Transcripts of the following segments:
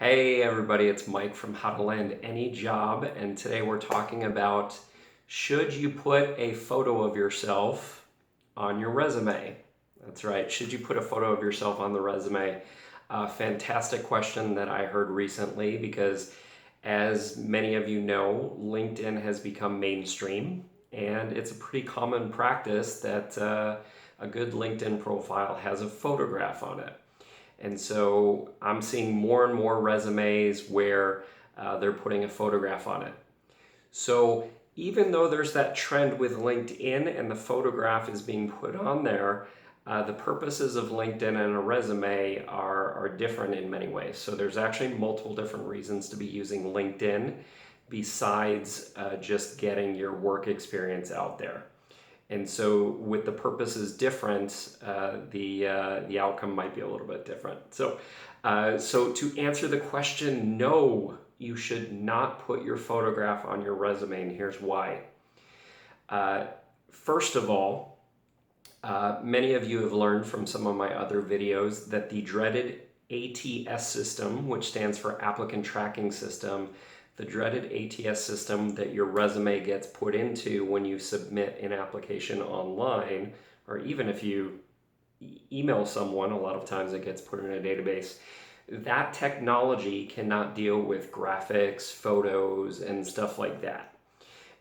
Hey everybody, it's Mike from How to Land Any Job, and today we're talking about should you put a photo of yourself on your resume? That's right, should you put a photo of yourself on the resume? Fantastic question that I heard recently because, as many of you know, LinkedIn has become mainstream, and it's a pretty common practice that a good LinkedIn profile has a photograph on it. And so I'm seeing more and more resumes where they're putting a photograph on it. So even though there's that trend with LinkedIn and the photograph is being put on there, the purposes of LinkedIn and a resume are different in many ways. So there's actually multiple different reasons to be using LinkedIn besides just getting your work experience out there. And so with the purposes different, the outcome might be a little bit different. So to answer the question, no, you should not put your photograph on your resume, and here's why. First of all, many of you have learned from some of my other videos that the dreaded ATS system, which stands for Applicant Tracking System, the dreaded ATS system that your resume gets put into when you submit an application online, or even if you email someone, a lot of times it gets put in a database. That technology cannot deal with graphics, photos, and stuff like that.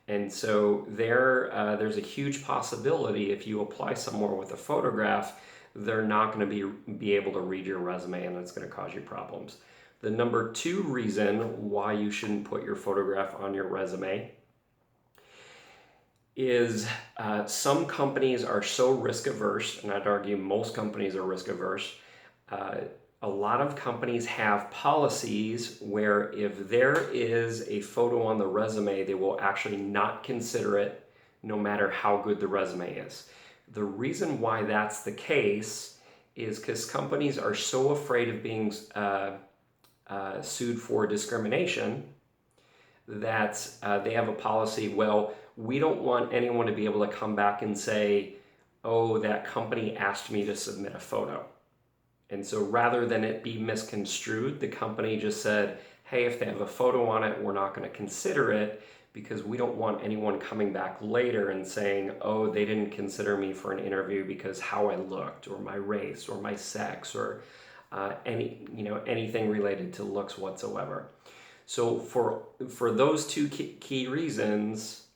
And so there's a huge possibility if you apply somewhere with a photograph, they're not going to be able to read your resume, and it's going to cause you problems. The number two reason why you shouldn't put your photograph on your resume is some companies are so risk averse, and I'd argue most companies are risk averse. A lot of companies have policies where if there is a photo on the resume, they will actually not consider it no matter how good the resume is. The reason why that's the case is because companies are so afraid of being sued for discrimination that they have a policy, well, we don't want anyone to be able to come back and say, oh, that company asked me to submit a photo. And so rather than it be misconstrued, the company just said, hey, if they have a photo on it, we're not going to consider it because we don't want anyone coming back later and saying, oh, they didn't consider me for an interview because how I looked or my race or my sex or anything related to looks whatsoever. So for those two key reasons,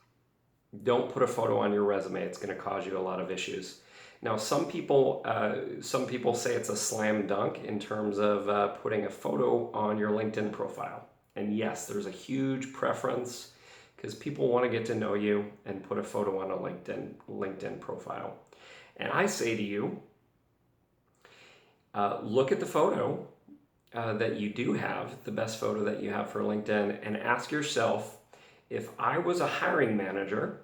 don't put a photo on your resume. It's going to cause you a lot of issues. Now, some people say it's a slam dunk in terms of putting a photo on your LinkedIn profile. And yes, there's a huge preference because people want to get to know you and put a photo on a LinkedIn profile. And I say to you, look at the photo that you do have, the best photo that you have for LinkedIn, and ask yourself, if I was a hiring manager,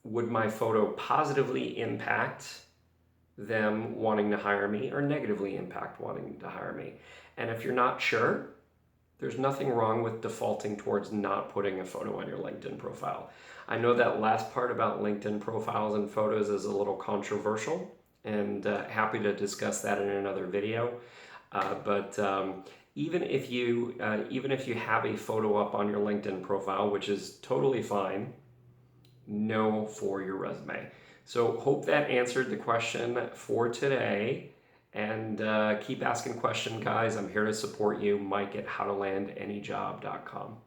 would my photo positively impact them wanting to hire me or negatively impact wanting to hire me? And if you're not sure, there's nothing wrong with defaulting towards not putting a photo on your LinkedIn profile. I know that last part about LinkedIn profiles and photos is a little controversial, and happy to discuss that in another video. But even if you have a photo up on your LinkedIn profile, which is totally fine, no for your resume. So hope that answered the question for today. And keep asking questions, guys. I'm here to support you. Mike at howtolandanyjob.com.